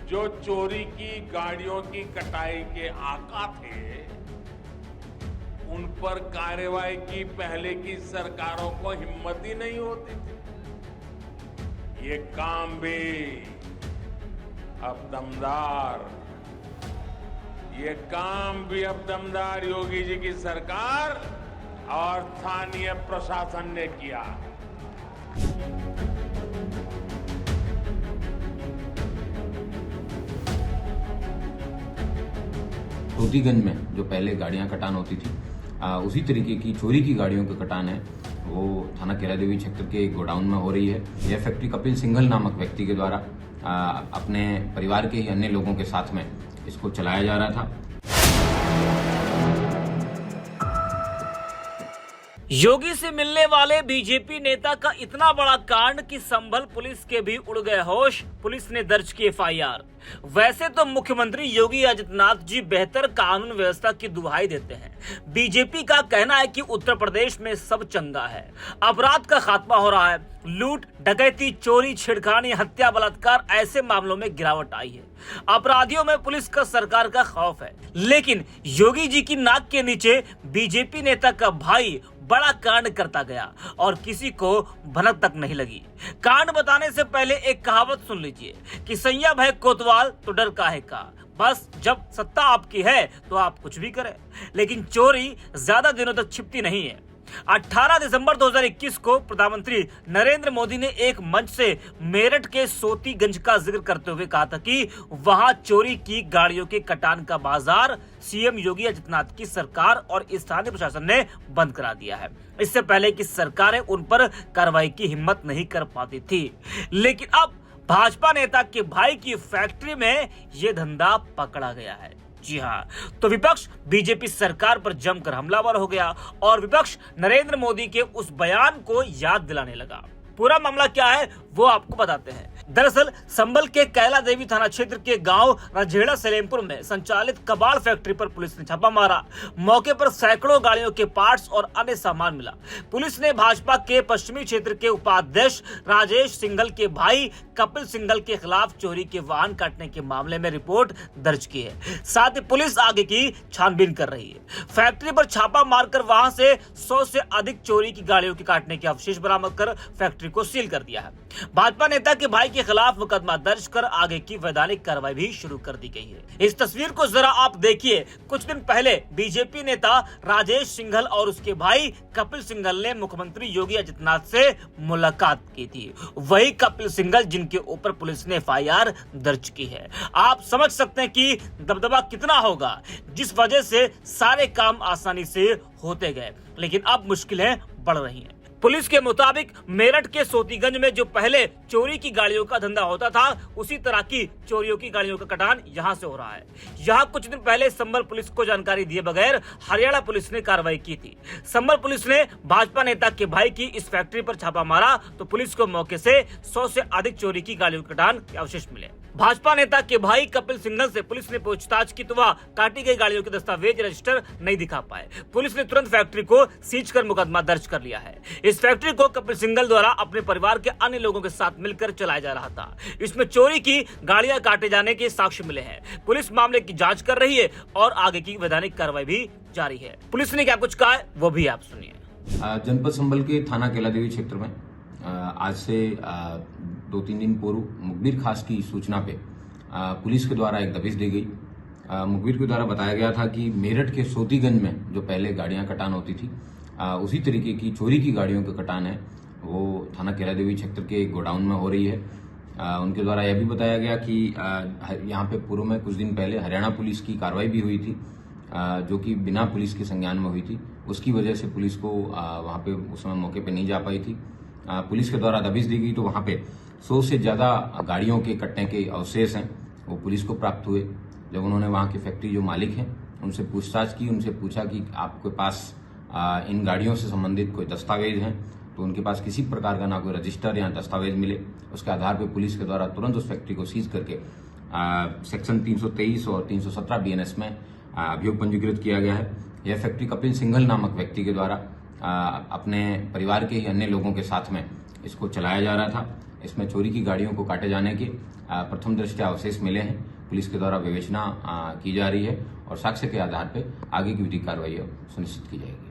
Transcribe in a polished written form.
जो चोरी की गाड़ियों की कटाई के आका थे, उन पर कार्रवाई की पहले की सरकारों को हिम्मत ही नहीं होती थी। ये काम भी अब दमदार योगी जी की सरकार और स्थानीय प्रशासन ने किया है। रोतीगंज में जो पहले गाड़ियां कटान होती थी, उसी तरीके की चोरी की गाड़ियों की कटान है वो थाना कैलादेवी क्षेत्र के एक गोडाउन में हो रही है। यह फैक्ट्री कपिल सिंघल नामक व्यक्ति के द्वारा अपने परिवार के ही अन्य लोगों के साथ में इसको चलाया जा रहा था। योगी से मिलने वाले बीजेपी नेता का इतना बड़ा कांड कि संभल पुलिस के भी उड़ गए होश। पुलिस ने दर्ज की एफआईआर। वैसे तो मुख्यमंत्री योगी आदित्यनाथ जी बेहतर कानून व्यवस्था की दुहाई देते हैं। बीजेपी का कहना है कि उत्तर प्रदेश में सब चंगा है, अपराध का खात्मा हो रहा है। लूट, डकैती, चोरी, छेड़खानी, हत्या, बलात्कार ऐसे मामलों में गिरावट आई है। अपराधियों में पुलिस का सरकार का खौफ है। लेकिन योगी जी की नाक के नीचे बीजेपी नेता का भाई बड़ा कांड करता गया और किसी को भनक तक नहीं लगी। कांड बताने से पहले एक कहावत सुन लीजिए कि सैया भय कोतवाल तो डर काहे का। बस जब सत्ता आपकी है तो आप कुछ भी करें, लेकिन चोरी ज्यादा दिनों तक छिपती नहीं है। 18 दिसंबर 2021 को प्रधानमंत्री नरेंद्र मोदी ने एक मंच से मेरठ के सोतीगंज का जिक्र करते हुए कहा था कि वहां चोरी की गाड़ियों के कटान का बाजार सीएम योगी आदित्यनाथ की सरकार और स्थानीय प्रशासन ने बंद करा दिया है। इससे पहले की सरकारें उन पर कार्रवाई की हिम्मत नहीं कर पाती थी, लेकिन अब भाजपा नेता के भाई की फैक्ट्री में यह धंधा पकड़ा गया है। जी हाँ, तो विपक्ष बीजेपी सरकार पर जमकर हमलावर हो गया और विपक्ष नरेंद्र मोदी के उस बयान को याद दिलाने लगा। पूरा मामला क्या है वो आपको बताते हैं। दरअसल संभल के कैलादेवी थाना क्षेत्र के गांव राजेड़ा सलेमपुर में संचालित कबाड़ फैक्ट्री पर पुलिस ने छापा मारा। मौके पर सैकड़ों गाड़ियों के पार्ट्स और अन्य सामान मिला। पुलिस ने भाजपा के पश्चिमी क्षेत्र के उपाध्यक्ष राजेश सिंघल के भाई कपिल सिंघल के खिलाफ चोरी के वाहन काटने के मामले में रिपोर्ट दर्ज की है। साथ ही पुलिस आगे की छानबीन कर रही है। फैक्ट्री पर छापा मारकर वहां से 100 से अधिक चोरी की गाड़ियों के काटने के अवशेष बरामद कर फैक्ट्री को सील कर दिया है। भाजपा नेता के भाई के खिलाफ मुकदमा दर्ज कर आगे की वैधानिक कार्रवाई भी शुरू कर दी गई है। इस तस्वीर को जरा आप देखिए। कुछ दिन पहले बीजेपी नेता राजेश सिंघल और उसके भाई कपिल सिंघल ने मुख्यमंत्री योगी आदित्यनाथ से मुलाकात की थी। वही कपिल सिंघल जिनके ऊपर पुलिस ने एफआईआर दर्ज की है। आप समझ सकते हैं कि दबदबा कितना होगा, जिस वजह से सारे काम आसानी से होते गए, लेकिन अब मुश्किलें बढ़ रही हैं। पुलिस के मुताबिक मेरठ के सोतीगंज में जो पहले चोरी की गाड़ियों का धंधा होता था, उसी तरह की चोरियों की गाड़ियों का कटान यहां से हो रहा है। यहां कुछ दिन पहले संभल पुलिस को जानकारी दिए बगैर हरियाणा पुलिस ने कार्रवाई की थी। संभल पुलिस ने भाजपा नेता के भाई की इस फैक्ट्री पर छापा मारा तो पुलिस को मौके से 100 से अधिक चोरी की गाड़ियों के कटान के अवशेष मिले। भाजपा नेता के भाई कपिल सिंघल से पुलिस ने पूछताछ की तो वह काटी गई गाड़ियों के दस्तावेज रजिस्टर नहीं दिखा पाए। पुलिस ने तुरंत फैक्ट्री को सीज कर मुकदमा दर्ज कर लिया है। इस फैक्ट्री को कपिल सिंघल द्वारा अपने परिवार के अन्य लोगों के साथ मिलकर चलाया जा रहा था। इसमें चोरी की गाड़ियां काटे जाने के साक्ष्य मिले हैं। पुलिस मामले की जांच कर रही है और आगे की वैधानिक कार्रवाई भी जारी है। पुलिस ने क्या कुछ कहा है वो भी आप सुनिए। जनपद संभल के थाना कैलादेवी क्षेत्र में आज से 2-3 दिन पूर्व मुखबिर खास की सूचना पे पुलिस के द्वारा एक दबिश दी गई। मुखबिर के द्वारा बताया गया था कि मेरठ के सोतीगंज में जो पहले गाड़ियां कटान होती थी, उसी तरीके की चोरी की गाड़ियों का कटान है वो थाना कैलादेवी क्षेत्र के एक गोडाउन में हो रही है। उनके द्वारा यह भी बताया गया कि यहाँ पे पूर्व में कुछ दिन पहले हरियाणा पुलिस की कार्रवाई भी हुई थी, जो कि बिना पुलिस के संज्ञान में हुई थी। उसकी वजह से पुलिस को वहाँ पे उस समय मौके पे नहीं जा पाई थी। पुलिस के द्वारा दबिश दी गई तो वहाँ पे 100 से ज्यादा गाड़ियों के कटने के अवशेष हैं वो पुलिस को प्राप्त हुए। जब उन्होंने वहाँ के फैक्ट्री जो मालिक हैं उनसे पूछताछ की, उनसे पूछा कि आपके पास इन गाड़ियों से संबंधित कोई दस्तावेज हैं, तो उनके पास किसी प्रकार का ना कोई रजिस्टर या दस्तावेज मिले। उसके आधार पर पुलिस के द्वारा तुरंत उस फैक्ट्री को सीज करके सेक्शन 323 और 317 बीएनएस में अभियोग पंजीकृत किया गया है। यह फैक्ट्री कपिल सिंघल नामक व्यक्ति के द्वारा अपने परिवार के ही अन्य लोगों के साथ में इसको चलाया जा रहा था। इसमें चोरी की गाड़ियों को काटे जाने के प्रथम दृष्टया अवशेष मिले हैं। पुलिस के द्वारा विवेचना की जा रही है और साक्ष्य के आधार पर आगे की विधिक कार्रवाई सुनिश्चित की जाएगी।